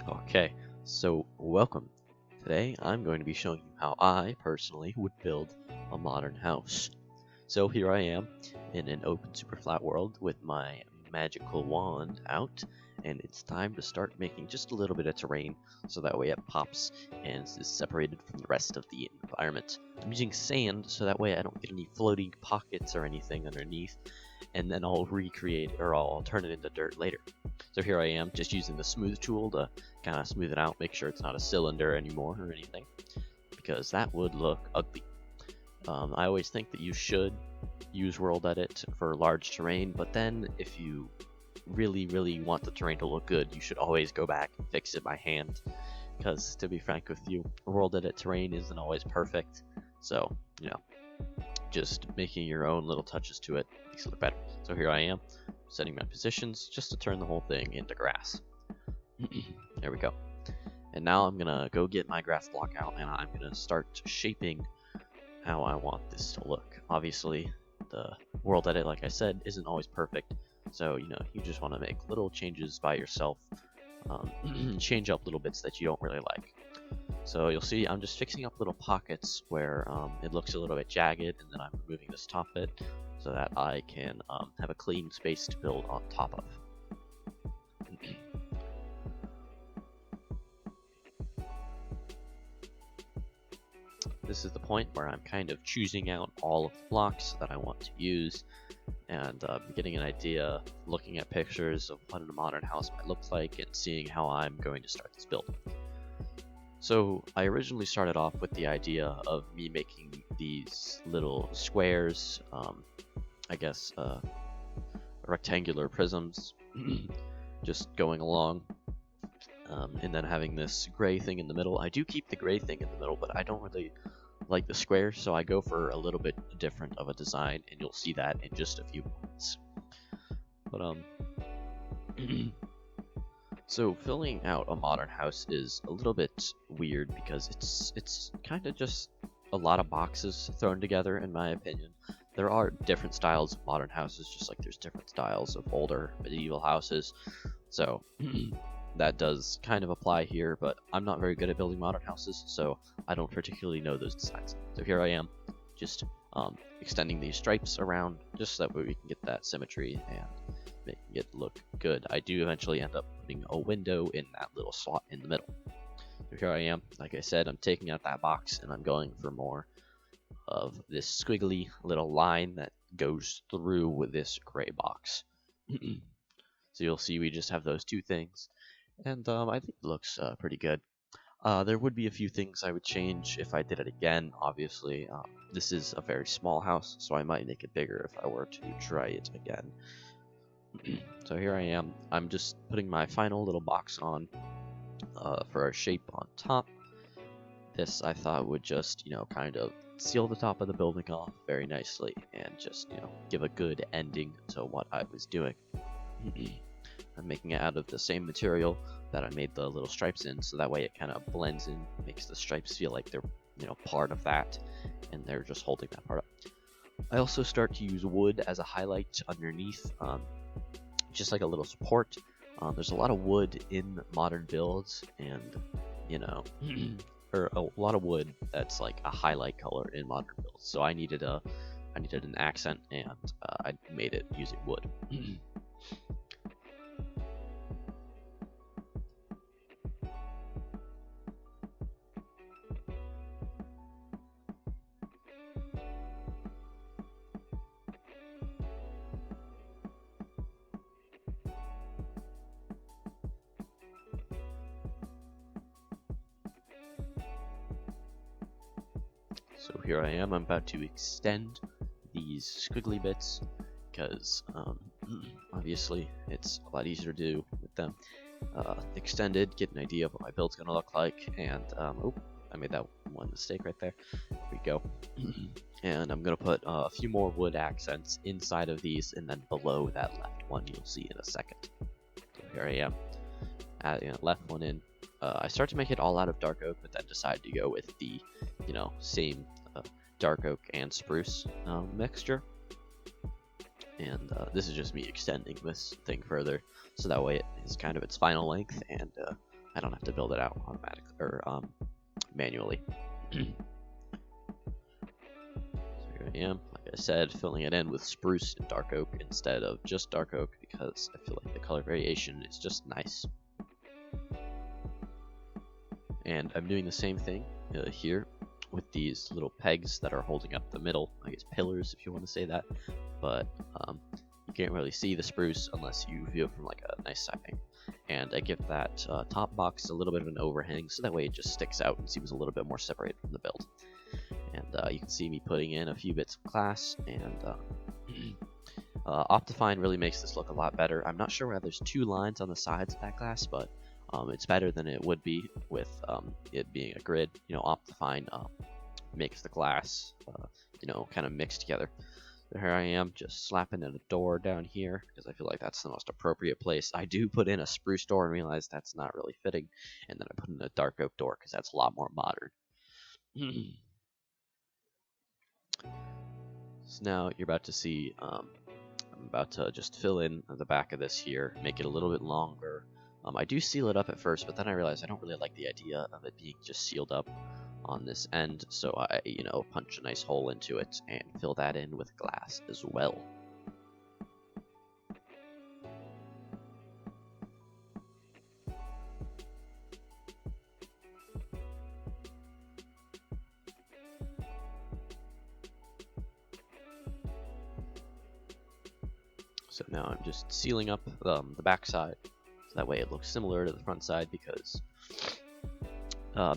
Okay, so welcome. Today I'm going to be showing you how I personally would build a modern house. So here I am in an open super flat world with my magical wand out, and it's time to start making just a little bit of terrain so that way it pops and is separated from the rest of the environment. I'm using sand so that way I don't get any floating pockets or anything underneath, and then I'll recreate or I'll turn it into dirt later. So here I am just using the smooth tool to kind of smooth it out, make sure it's not a cylinder anymore or anything, because that would look ugly. I always think that you should use World Edit for large terrain, but then if you really want the terrain to look good, you should always go back and fix it by hand, because to be frank with you, World Edit terrain isn't always perfect, so, just making your own little touches to it makes it look better. So here I am, setting my positions just to turn the whole thing into grass. There we go. And now I'm gonna go get my grass block out and I'm gonna start shaping how I want this to look. Obviously, the World Edit, like I said, isn't always perfect, so you just want to make little changes by yourself, change up little bits that you don't really like. So you'll see I'm just fixing up little pockets where it looks a little bit jagged, and then I'm removing this top bit so that I can have a clean space to build on top of. This is the point where I'm kind of choosing out all of the blocks that I want to use and getting an idea, looking at pictures of what a modern house might look like and seeing how I'm going to start this build. So I originally started off with the idea of me making these little squares, I guess rectangular prisms, just going along, and then having this gray thing in the middle. I do keep the gray thing in the middle, but I don't really like the square, so I go for a little bit different of a design, and you'll see that in just a few moments. But so filling out a modern house is a little bit weird because it's kind of just a lot of boxes thrown together, in my opinion. There are different styles of modern houses, just like there's different styles of older medieval houses. So that does kind of apply here, but I'm not very good at building modern houses, so I don't particularly know those designs. So here I am, just extending these stripes around, just so that way we can get that symmetry and making it look good. I do eventually end up putting a window in that little slot in the middle. So here I am, like I said, I'm taking out that box and I'm going for more of this squiggly little line that goes through with this gray box. So you'll see we just have those two things, and I think it looks pretty good. There would be a few things I would change if I did it again, obviously. This is a very small house, so I might make it bigger if I were to try it again. So here I am. I'm just putting my final little box on for our shape on top. This I thought would just, kind of seal the top of the building off very nicely and just, give a good ending to what I was doing. I'm making it out of the same material that I made the little stripes in, so that way it kind of blends in, makes the stripes feel like they're, part of that, and they're just holding that part up. I also start to use wood as a highlight underneath, just like a little support. There's a lot of wood in modern builds, and or a lot of wood that's like a highlight color in modern builds. So I needed an accent, and I made it using wood. So here I am, I'm about to extend these squiggly bits because obviously it's a lot easier to do with them extended, get an idea of what my build's going to look like, and oh, I made that one mistake right there. There we go. And I'm going to put a few more wood accents inside of these, and then below that left one you'll see in a second. So here I am, adding that left one in. I start to make it all out of dark oak, but then decide to go with the, same dark oak and spruce mixture. And this is just me extending this thing further, so that way it is kind of its final length, and I don't to build it out automatically or manually. So here I am, like I said, filling it in with spruce and dark oak instead of just dark oak because I feel like the color variation is just nice. And I'm doing the same thing here with these little pegs that are holding up the middle, I guess pillars if you want to say that, but you can't really see the spruce unless you view it from like a nice side angle. And I give that top box a little bit of an overhang so that way it just sticks out and seems a little bit more separated from the build. And you can see me putting in a few bits of glass, and Optifine really makes this look a lot better. I'm not sure why there's two lines on the sides of that glass, but it's better than it would be with it being a grid. You know, Optifine makes the glass, you know, kind of mixed together. So here I am just slapping in a door down here because I feel like that's the most appropriate place. I do put in a spruce door and realize that's not really fitting, and then I put in a dark oak door because that's a lot more modern. So now you're about to see, I'm about to just fill in the back of this here, make it a little bit longer. I do seal it up at first, but then I realized I don't really like the idea of it being just sealed up on this end, so I, you know, punch a nice hole into it and fill that in with glass as well. So now I'm just sealing up the back side, so that way it looks similar to the front side, because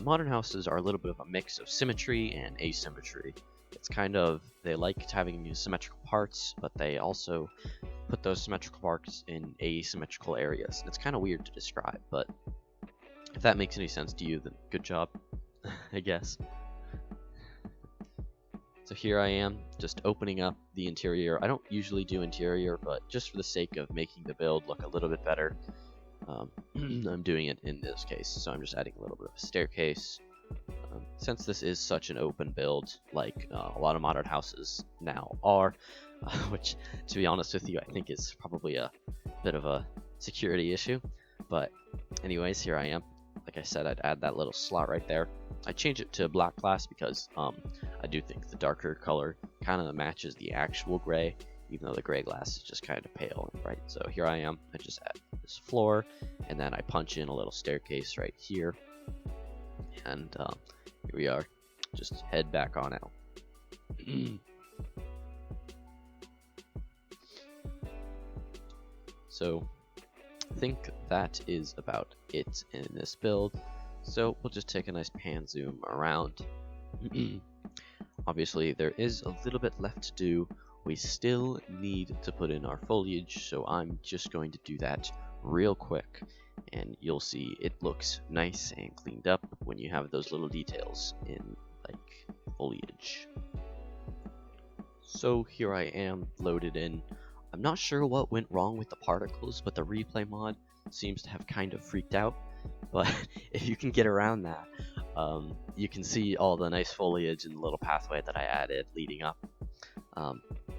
modern houses are a little bit of a mix of symmetry and asymmetry. It's kind of, they like having symmetrical parts, but they also put those symmetrical parts in asymmetrical areas. It's kind of weird to describe, but if that makes any sense to you, then good job, I guess. So here I am, just opening up the interior. I don't usually do interior, but just for the sake of making the build look a little bit better, I'm doing it in this case. So I'm just adding a little bit of a staircase. Since this is such an open build, like a lot of modern houses now are, which, to be honest with you, I think is probably a bit of a security issue. But anyways, here I am. Like I said, I'd add that little slot right there. I change it to black glass because I do think the darker color kind of matches the actual gray, even though the gray glass is just kind of pale and bright. So here I am. I just add this floor, and then I punch in a little staircase right here. And here we are. Just head back on out. So I think that is about it in this build. So we'll just take a nice pan zoom around. Obviously there is a little bit left to do. We still need to put in our foliage, so I'm just going to do that real quick, and you'll see it looks nice and cleaned up when you have those little details in like foliage. So here I am loaded in. I'm not sure what went wrong with the particles, but the replay mod seems to have kind of freaked out. But if you can get around that, you can see all the nice foliage and the little pathway that I added leading up.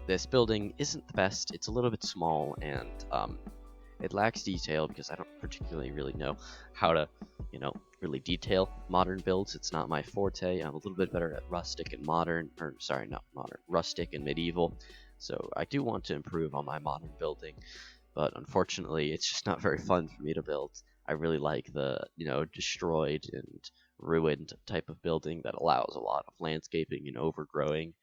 This building isn't the best. It's a little bit small, and it lacks detail because I don't particularly really know how to, you know, really detail modern builds. It's not my forte. I'm a little bit better at rustic and modern, or sorry, not modern, rustic and medieval. So I do want to improve on my modern building, but unfortunately it's just not very fun for me to build. I really like the, you know, destroyed and ruined type of building that allows a lot of landscaping and overgrowing,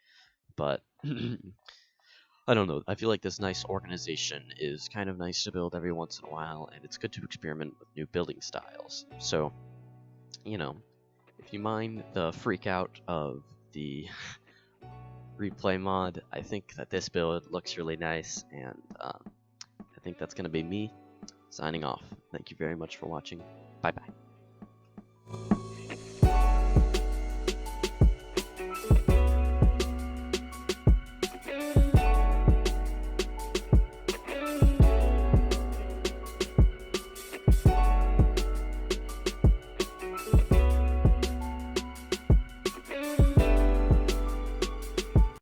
but I don't know, I feel like this nice organization is kind of nice to build every once in a while, and it's good to experiment with new building styles. So, you know, if you mind the freak out of the replay mod, I think that this build looks really nice, and I think that's going to be me signing off. Thank you very much for watching. Bye bye.